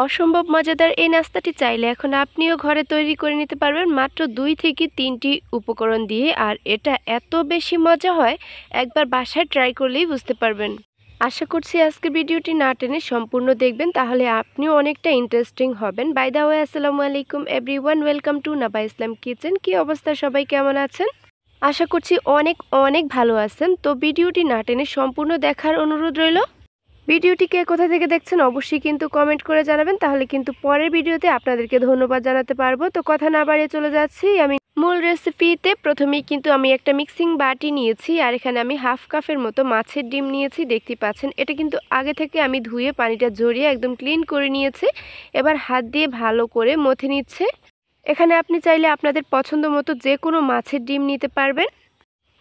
অসম্ভব মজাদার এই নাস্তাটি চাইলে এখন আপনিও ঘরে তৈরি করে নিতে পারবেন মাত্র 2 থেকে 3টি উপকরণ দিয়ে। আর এটা এত বেশি মজা হয়, একবার বাসায় ট্রাই করলেই বুঝতে পারবেন। আশা করছি আজকের ভিডিওটি না টেনে সম্পূর্ণ দেখবেন, তাহলে আপনিও অনেকটা ইন্টারেস্টিং হবেন। বাই দ্য ওয়ে, আসসালামু আলাইকুম everyone, welcome to Naba Islam kitchen. কি অবস্থা, সবাই কেমন আছেন? আশা করছি অনেক অনেক ভালো আছেন। তো ভিডিওটি না টেনে সম্পূর্ণ দেখার অনুরোধ রইল। ভিডিওটি কে কোথা থেকে দেখছেন অবশ্যই কিন্তু কমেন্ট করে জানাবেন, তাহলে কিন্তু পরের ভিডিওতে আপনাদেরকে ধন্যবাদ জানাতে পারবো। তো কথা না বাড়িয়ে চলে যাচ্ছি আমি মূল রেসিপিতে। প্রথমেই কিন্তু আমি একটা মিক্সিং বাটি নিয়েছি, আর এখানে আমি হাফ কাপের মতো মাছের ডিম নিয়েছি। দেখতে পাচ্ছেন এটা কিন্তু আগে থেকে আমি ধুয়ে পানিটা ঝরিয়ে একদম ক্লিন করে নিয়েছি। এবার হাত দিয়ে ভালো করে মথে নিচ্ছে। এখানে আপনি চাইলে আপনাদের পছন্দ মতো যে কোনো মাছের ডিম নিতে পারবেন।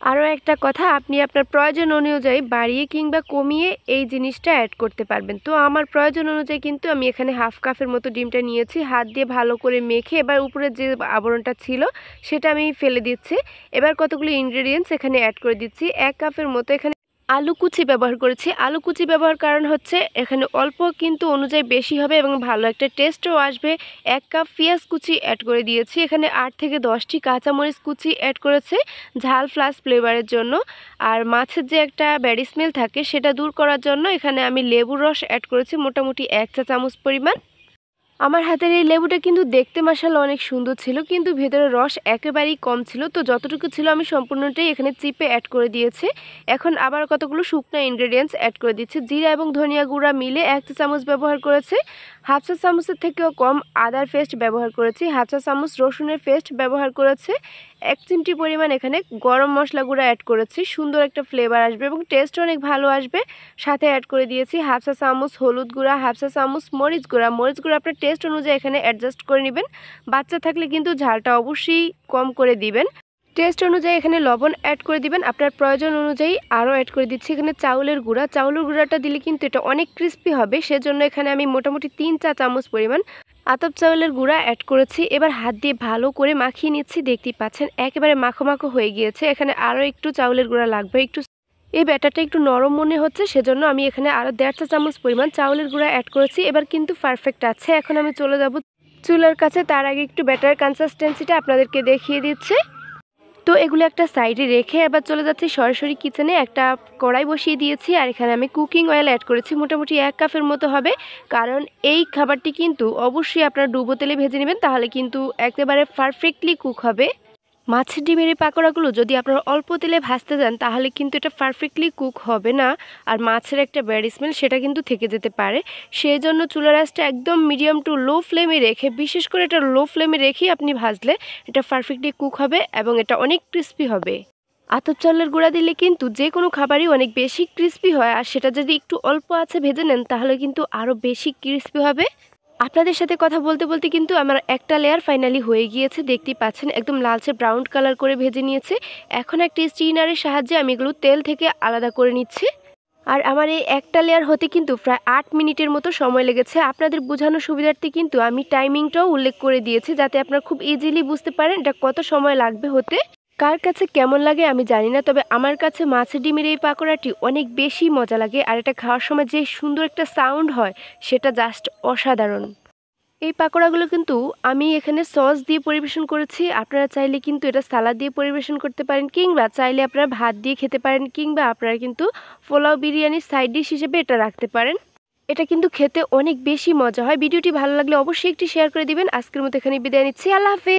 আরও একটা কথা, আপনি আপনার প্রয়োজন অনুযায়ী বাড়িয়ে কিংবা কমিয়ে এই জিনিসটা অ্যাড করতে পারবেন। তো আমার প্রয়োজন অনুযায়ী কিন্তু আমি এখানে হাফ কাপের মতো ডিমটা নিয়েছি। হাত দিয়ে ভালো করে মেখে এবার উপরে যে আবরণটা ছিল সেটা আমি ফেলে দিচ্ছি। এবার কতগুলো ইনগ্রেডিয়েন্টস এখানে অ্যাড করে দিচ্ছি। 1 কাপের মতো এখানে আলু কুচি ব্যবহার করেছি। আলু কুচি ব্যবহার কারণ হচ্ছে এখানে অল্প কিন্তু অনুযায়ী বেশি হবে এবং ভালো একটা টেস্টও আসবে। 1 কাপ পেঁয়াজ কুচি অ্যাড করে দিয়েছি। এখানে 8 থেকে 10টি কাঁচামরিচ কুচি অ্যাড করেছে ঝাল প্লাস ফ্লেভারের জন্য। আর মাছের যে একটা ব্যাড স্মেল থাকে সেটা দূর করার জন্য এখানে আমি লেবুর রস অ্যাড করেছি মোটামুটি 1 চা চামচ পরিমাণ। আমার হাতের এই লেবুটা কিন্তু দেখতে মাশাআল্লাহ অনেক সুন্দর ছিল, কিন্তু ভেতরে রস একেবারেই কম ছিল। তো যতটুকু ছিল আমি সম্পূর্ণটাই এখানে চিপে অ্যাড করে দিয়েছি। এখন আবার কতগুলো শুকনো ইনগ্রেডিয়েন্টস অ্যাড করে দিচ্ছি। জিরা এবং ধনিয়া গুঁড়া মিলে 1 চা চামচ ব্যবহার করেছি। হাফ চা চামচের থেকেও কম আদার পেস্ট ব্যবহার করেছি। হাফ চা চামচ রসুনের পেস্ট ব্যবহার করেছি। 1 চিমটি পরিমাণ এখানে গরম মশলা গুঁড়া অ্যাড করেছি। সুন্দর একটা ফ্লেভার আসবে এবং টেস্ট অনেক ভালো আসবে। সাথে অ্যাড করে দিয়েছি হাফ চা চামচ হলুদ গুঁড়া, হাফ চা চামচ মরিচ গুঁড়া। মরিচ গুঁড়া আপনার টেস্ট অনুযায়ী এখানে অ্যাডজাস্ট করে নেবেন। বাচ্চা থাকলে কিন্তু ঝালটা অবশ্যই কম করে দিবেন। টেস্ট অনুযায়ী এখানে লবণ অ্যাড করে দিবেন। আপনার প্রয়োজন অনুযায়ী আরও অ্যাড করে দিচ্ছি এখানে চাউলের গুঁড়া। চাউলের গুঁড়াটা দিলে কিন্তু এটা অনেক ক্রিস্পি হবে, সেজন্য এখানে আমি মোটামুটি 3 চা চামচ পরিমাণ আতপ চাউলের গুঁড়া অ্যাড করেছি। এবার হাত দিয়ে ভালো করে মাখিয়ে নিচ্ছি। দেখতেই পাচ্ছেন একেবারে মাখো মাখো হয়ে গিয়েছে। এখানে আরও একটু চাউলের গুঁড়া লাগবে। এই ব্যাটারটা একটু নরম মনে হচ্ছে, সেজন্য আমি এখানে আরও 1.5 চা চামচ পরিমাণ চাউলের গুঁড়া অ্যাড করেছি। এবার কিন্তু পারফেক্ট আছে। এখন আমি চলে যাব চুলার কাছে। তার আগে একটু ব্যাটার কনসিস্টেন্সিটা আপনাদেরকে দেখিয়ে দিচ্ছি। তো এগুলো একটা সাইডে রেখে এবার চলে যাচ্ছি সরাসরি কিচেনে। একটা কড়াই বসিয়ে দিয়েছি, আর এখানে আমি কুকিং অয়েল অ্যাড করেছি মোটামুটি 1 কাপের মতো হবে। কারণ এই খাবারটি কিন্তু অবশ্যই আপনারা ডুবো তেলে ভেজে নেবেন, তাহলে কিন্তু একেবারে পারফেক্টলি কুক হবে। মাছের ডিমের এই পাকোড়াগুলো যদি আপনারা অল্প তেলে ভাজতে যান তাহলে কিন্তু এটা পারফেক্টলি কুক হবে না, আর মাছের একটা ব্যাড স্মেল সেটা কিন্তু থেকে যেতে পারে। সেই জন্য চুলার আঁচটা একদম মিডিয়াম টু লো ফ্লেমে রেখে, বিশেষ করে এটা লো ফ্লেমে রেখেই আপনি ভাজলে এটা পারফেক্টলি কুক হবে এবং এটা অনেক ক্রিস্পি হবে। আতপ চালের গুঁড়া দিলে কিন্তু যে কোনো খাবারই অনেক বেশি ক্রিস্পি হয়, আর সেটা যদি একটু অল্প আছে ভেজে নেন তাহলে কিন্তু আরও বেশি ক্রিস্পি হবে। আপনাদের সাথে কথা বলতে বলতে কিন্তু আমার একটা লেয়ার ফাইনালি হয়ে গিয়েছে। দেখতেই পাচ্ছেন একদম লালচে ব্রাউন কালার করে ভেজে নিয়েছে। এখন একটা স্টিনারের সাহায্যে আমি এগুলো তেল থেকে আলাদা করে নিচ্ছি। আর আমার এই একটা লেয়ার হতে কিন্তু প্রায় 8 মিনিটের মতো সময় লেগেছে। আপনাদের বোঝানোর সুবিধার্থে কিন্তু আমি টাইমিংটাও উল্লেখ করে দিয়েছি, যাতে আপনারা খুব ইজিলি বুঝতে পারেন এটা কত সময় লাগবে হতে। কার কাছে কেমন লাগে আমি জানি না, তবে আমার কাছে মাছের ডিমের এই পাকোড়াটি অনেক বেশি মজা লাগে। আর এটা খাওয়ার সময় যে সুন্দর একটা সাউন্ড হয় সেটা জাস্ট অসাধারণ। এই পাকোড়াগুলো কিন্তু আমি এখানে সস দিয়ে পরিবেশন করেছি। আপনারা চাইলে কিন্তু এটা সালাদ দিয়ে পরিবেশন করতে পারেন, কিংবা চাইলে আপনারা ভাত দিয়ে খেতে পারেন, কিংবা আপনারা কিন্তু পোলাও বিরিয়ানির সাইড ডিশ হিসেবে এটা রাখতে পারেন। এটা কিন্তু খেতে অনেক বেশি মজা হয়। ভিডিওটি ভালো লাগলে অবশ্যই একটি শেয়ার করে দিবেন। আজকের মতো এখানে বিদায় নিচ্ছি। আল্লাহ হাফেজ।